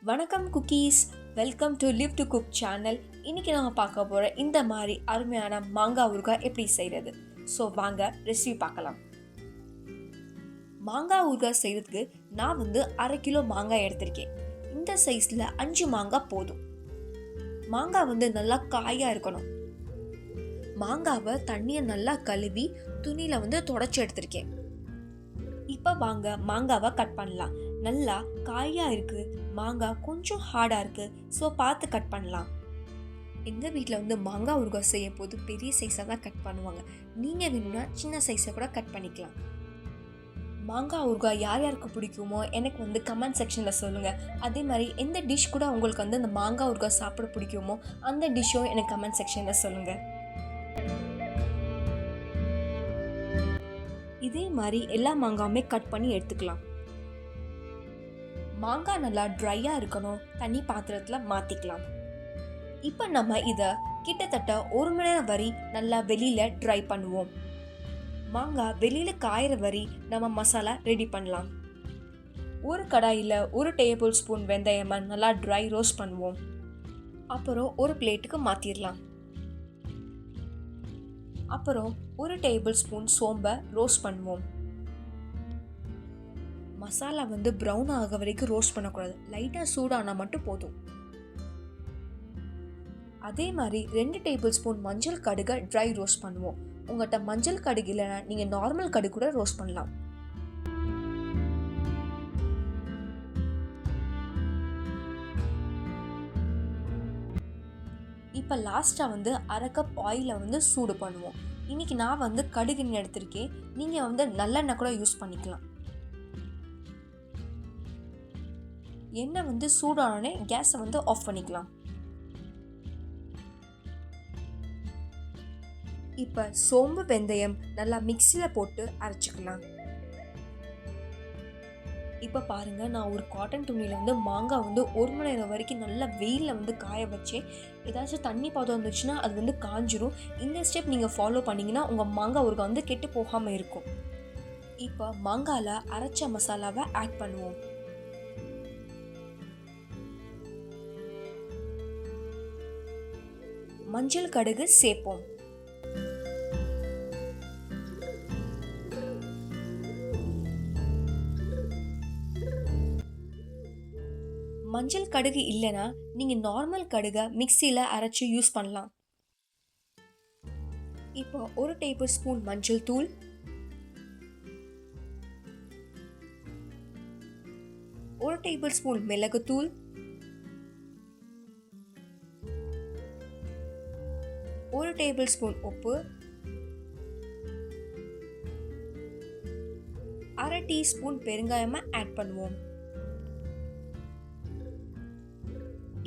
வணக்கம் cookies, welcome to livetocook channel. இன்றைக்கி நாங்கள் பார்க்க போகிற இந்த மாதிரி அருமையான மாங்காய் ஊறுகாய் எப்படி செய்கிறது. ஸோ வாங்க ரெசிபி பார்க்கலாம். மாங்காய் ஊறுகாய் செய்கிறதுக்கு நான் 1/2 கிலோ மாங்காய் எடுத்திருக்கேன். இந்த சைஸில் 5 மாங்காய் போதும். மாங்காய் நல்லா காயாக இருக்கணும். மாங்காவை தண்ணியை நல்லா கழுவி துணியில் தொடச்சி எடுத்திருக்கேன். இப்போ வாங்க மாங்காவை கட் பண்ணலாம். நல்லா காயாக இருக்குது, மாங்காய் கொஞ்சம் ஹார்டாக இருக்குது, ஸோ பார்த்து கட் பண்ணலாம். எங்கள் வீட்டில் மாங்காய் ஊறுகாய் செய்ய போது பெரிய சைஸாக தான் கட் பண்ணுவாங்க. நீங்கள் வேணும்னா சின்ன சைஸை கூட கட் பண்ணிக்கலாம். மாங்காய் ஊறுகாய் யார் யாருக்கு பிடிக்குமோ எனக்கு கமெண்ட் செக்ஷனில் சொல்லுங்கள். அதே மாதிரி எந்த டிஷ் கூட உங்களுக்கு இந்த மாங்காய் ஊறுகாய் சாப்பிட பிடிக்குமோ அந்த டிஷ்ஷும் எனக்கு கமெண்ட் செக்ஷனில் சொல்லுங்கள். இதே மாதிரி எல்லா மாங்காயுமே கட் பண்ணி எடுத்துக்கலாம். மாங்காய் நல்லா ட்ரையாக இருக்கணும், தண்ணி பாத்திரத்தில் மாற்றிக்கலாம். இப்போ நம்ம இதை கிட்டத்தட்ட 1 மணி நேரம் வரை நல்லா வெளியில் ட்ரை பண்ணுவோம். மாங்காய் வெளியில் காயிற வரை நம்ம மசாலா ரெடி பண்ணலாம். ஒரு கடாயில் 1 டேபிள் ஸ்பூன் வெந்தயமா நல்லா ட்ரை ரோஸ்ட் பண்ணுவோம். அப்புறம் ஒரு பிளேட்டுக்கு மாற்றிடலாம். அப்புறம் 1 டேபிள் ஸ்பூன் சோம்பை ரோஸ்ட் பண்ணுவோம். மசாலா ப்ரௌன் ஆக வரைக்கும் ரோஸ்ட் பண்ணக்கூடாது, லைட்டாக சூடானால் மட்டும் போதும். அதே மாதிரி 2 டேபிள் ஸ்பூன் மஞ்சள் கடுகை ட்ரை ரோஸ்ட் பண்ணுவோம். உங்கள்கிட்ட மஞ்சள் கடுகு இல்லைன்னா நீங்கள் நார்மல் கடுகு கூட ரோஸ்ட் பண்ணலாம். இப்போ லாஸ்ட்டாக 1/2 கப் ஆயிலை சூடு பண்ணுவோம். இன்றைக்கி நான் கடுகு எண்ணெய் எடுத்திருக்கேன். நீங்கள் நல்லெண்ணெய் கூட யூஸ் பண்ணிக்கலாம். எண்ணெய் சூடானே கேஸை ஆஃப் பண்ணிக்கலாம். இப்போ சோம்பு வெந்தயம் நல்லா மிக்சியில் போட்டு அரைச்சிக்கலாம். இப்போ பாருங்கள், நான் ஒரு காட்டன் துணியில் மாங்காய் 1 மணி நேரம் வரைக்கும் நல்லா வெயிலில் காய வச்சேன். ஏதாச்சும் தண்ணி பதம் இருந்துச்சுன்னா அது காஞ்சிரும். இந்த ஸ்டெப் நீங்கள் ஃபாலோ பண்ணிங்கன்னா உங்கள் மாங்காய் ஊறுகாய் கெட்டு போகாமல் இருக்கும். இப்போ மாங்காயில் அரைச்ச மசாலாவை ஆட் பண்ணுவோம். மஞ்சள் கடுகு சேர்ப்போம். மஞ்சள் கடுகு இல்லைன்னா நீங்கள் நார்மல் கடுகை மிக்சியில் அரைச்சி யூஸ் பண்ணலாம். இப்போ 1 டேபிள் ஸ்பூன் மஞ்சள் தூள், 1 டேபிள் ஸ்பூன் மிளகுத்தூள், 1 டேபிள் ஸ்பூன் உப்பு, 1/2 டீஸ்பூன் பெருங்காயமா ஆட் பண்ணுவோம்.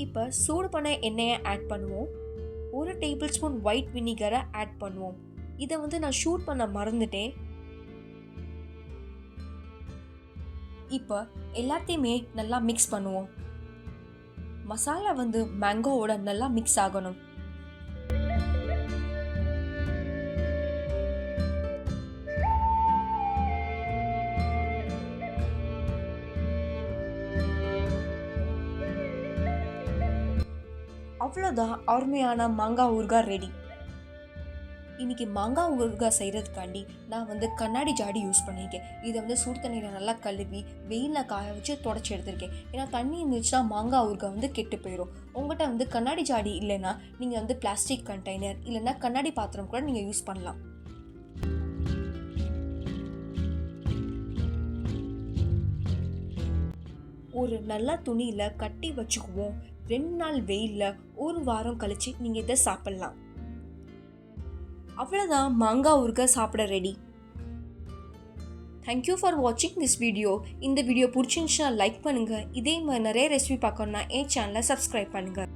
இப்போ சூடு பண்ண எண்ணெயை ஆட் பண்ணுவோம். 1 டேபிள் ஸ்பூன் ஒயிட் வினிகரை ஆட் பண்ணுவோம். இதை நான் ஷூட் பண்ண மறந்துட்டேன். இப்போ எல்லாத்தையுமே நல்லா மிக்ஸ் பண்ணுவோம். மசாலா மேங்கோவோட நல்லா மிக்ஸ் ஆகணும். அவ்வளோதான், அருமையான மாங்காய் ஊறுகாய் ரெடி. இன்றைக்கி மாங்காய் ஊறுகாய் செய்கிறதுக்காண்டி நான் கண்ணாடி ஜாடி யூஸ் பண்ணியிருக்கேன். இதை சுடு தண்ணியில் நல்லா கழுவி வெயிலில் காய வச்சு தொடச்சி எடுத்திருக்கேன். ஏன்னா தண்ணி இருந்துச்சுன்னா மாங்காய் ஊறுகாய் கெட்டு போயிடும். உங்கள்கிட்ட கண்ணாடி ஜாடி இல்லைன்னா நீங்கள் பிளாஸ்டிக் கண்டெய்னர் இல்லைன்னா கண்ணாடி பாத்திரம் கூட நீங்கள் யூஸ் பண்ணலாம். ஒரு நல்ல துணியில் கட்டி வச்சுக்குவோம். 2 நாள் வெயிலில் 1 வாரம் கழிச்சு நீங்கள் இதை சாப்பிட்லாம். அவ்வளோதான், மாங்காய் ஊறுகாய் சாப்பிட ரெடி. தேங்க்யூ ஃபார் வாட்சிங் திஸ் வீடியோ. இந்த வீடியோ பிடிச்சிருந்துச்சுன்னா லைக் பண்ணுங்கள். இதே மாதிரி நிறைய ரெசிபி பார்க்கணுன்னா என் சேனலை சப்ஸ்கிரைப் பண்ணுங்கள்.